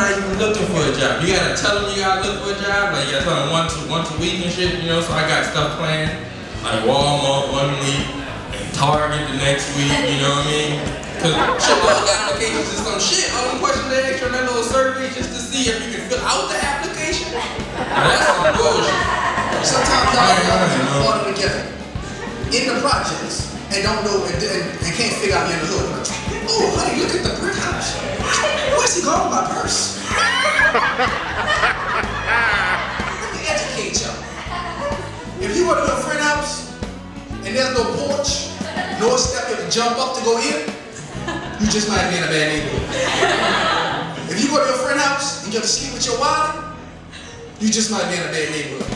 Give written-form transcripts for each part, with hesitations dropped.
not even looking for a job. You gotta tell them you gotta look for a job. Like you gotta tell them once a week and shit. You know, so I got stuff planned, like Walmart one week and Target the next week. You know what I mean? Cause shit, those applications is some shit. All the questions they ask you on that little survey just to see if you can fill out the application. Now, that's some bullshit. Sometimes y'all fall together in the projects and don't know and can't figure out you're in the hood. Oh, honey, look at the brick house. Where's he going with my purse? Let me educate y'all. If you go to your friend's house and there's no porch, no step you have to jump up to go in, you just might be in a bad neighborhood. If you go to your friend's house and you have to sleep with your wallet, you just might be in a bad neighborhood.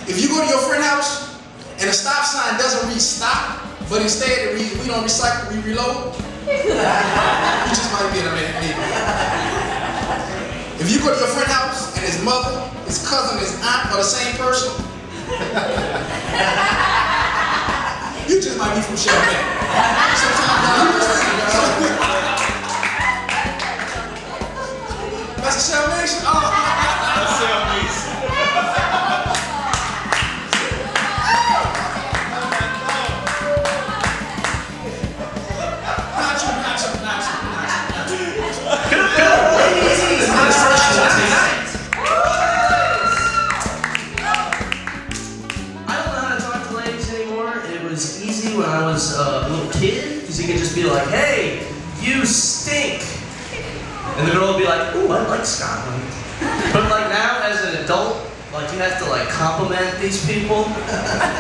If you go to your friend's house and the stop sign doesn't read stop, but instead it reads we don't recycle, we reload, you just might be in a bad neighborhood. If you go to your friend's house and his mother, his cousin, his aunt are the same person, you just might be from Champagne. Sometimes I understand, that's a Salvation? Oh. That's Salvation. When I was a little kid, because he could just be like, hey, you stink. And the girl would be like, ooh, I like Scotland. But like now, as an adult, like you have to like compliment these people.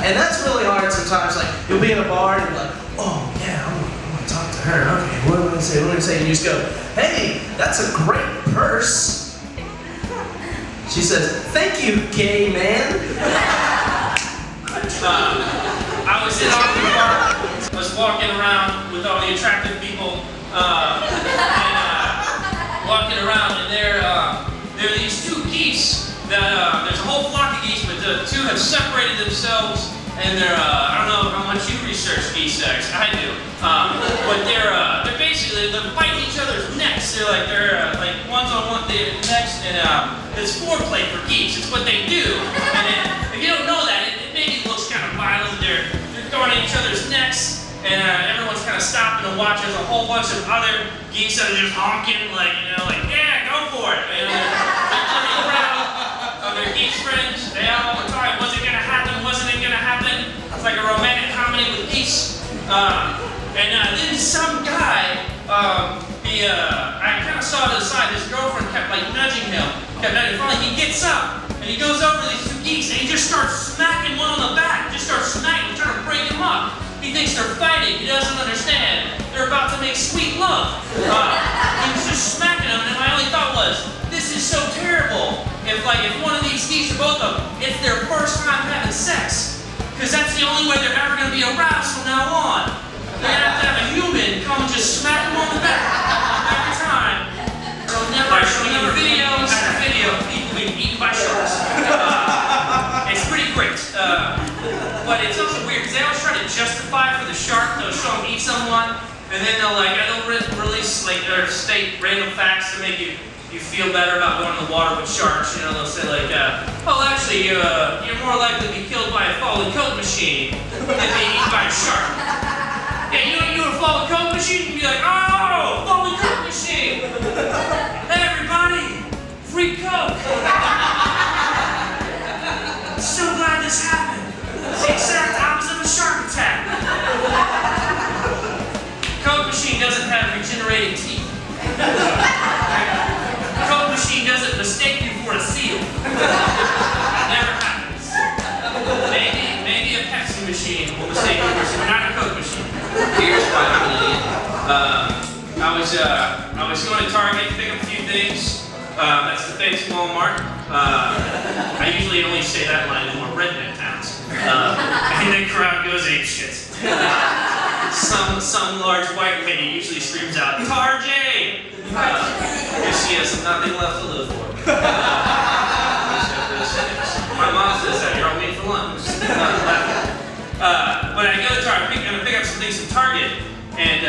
And that's really hard sometimes. Like you'll be in a bar and you're like, oh yeah, I want to talk to her. Okay, what am I going to say? What am I going to say? And you just go, hey, that's a great purse. She says, thank you, gay man. I was in Howlin Park, I was walking around with all the attractive people, walking around, and there are these two geese that, there's a whole flock of geese, but the two have separated themselves, and they're, I don't know how much you research geese sex, I do, but they're basically, they're biting each other's necks, they're like one's on one, their necks, and it's foreplay for geese, it's what they do, and then, if you don't know that, it maybe looks kind of violent, they're going at each other's necks, and everyone's kind of stopping to watch. There's a whole bunch of other geese that are just honking, like, you know, like, yeah, go for it. And they're proud of their geese friends. They all talk, was it going to happen? Wasn't it going to happen? It's like a romantic comedy with geese. And then some guy, I kind of saw to the side, his girlfriend kept like nudging him. Finally, he gets up, and he goes over to these two geese, and he just starts smacking one on the back. Just starts smacking, trying to break him up. He thinks they're fighting. He doesn't understand. They're about to make sweet love. He was just smacking them, and my only thought was, this is so terrible. If one of these geese, or both of them, it's their first time having sex, because that's the only way they're ever going to be aroused from now on. They're going to have a human come and just smack them on the back every time. They'll never video after video of people being eaten by sharks. It's pretty great. But it's also weird because they always try to justify for the shark. They'll show them eat someone, and then they'll release or state random facts to make you feel better about going in the water with sharks. You know, they'll say like, oh, actually, you're more likely to be killed by a falling coke machine than be eaten by a shark. Yeah, you know you would fall a coke machine, you'd be like, oh, falling coke machine. Hey, everybody, free coke. So glad this happened. It's the exact opposite of a shark attack. Coke machine doesn't have regenerating teeth. Coke machine doesn't mistake you for a seal. That never happens. Maybe a Pepsi machine will mistake you for a seal, but not a Coke machine. Here's why I'm an idiot. I was going to Target to pick up a few things. That's the famous Walmart. I usually only say that line in more redneck towns. And the crowd goes apeshit. Some large white lady usually screams out, Tarjay! Because she has nothing left to live for. My mom says that, you're all made for lunch. When I go to Target, I'm going to pick up some things from Target, and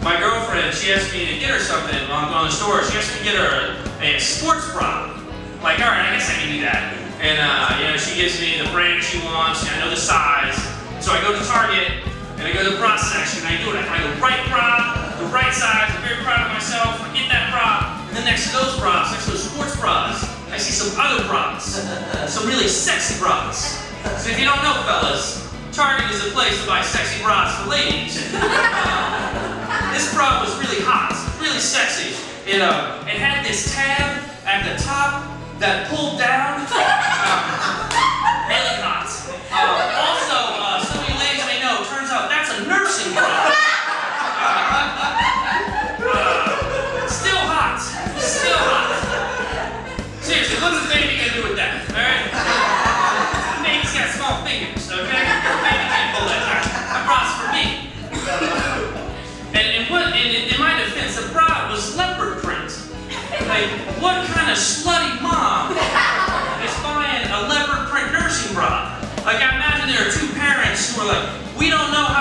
my girlfriend, she asked me to get her something on the store. She asked me to get her a sports bra. Like, all right, I guess I can do that. And you know, she gives me the brand she wants, and I know the size. So I go to Target, and I go to the bra section, and I do it. I find the right bra, the right size. I'm very proud of myself. I get that bra, and then next to those bras, next to those sports bras, I see some other bras, some really sexy bras. So if you don't know, fellas, Target is a place to buy sexy bras for ladies. This bra was really hot, really sexy. It had this tab at the top that pulled down. Really hot. Also, some of you ladies may know, turns out that's a nursing bra. Still hot. Still hot. Seriously, what's a baby gonna do with that? Alright? Baby's got small fingers, okay? Baby can't pull that out. That bra's for me. And in my defense, the bra was leopard print. Like, what kind of slutty mom is buying a leopard print nursing bra? Like, I imagine there are two parents who are like, we don't know how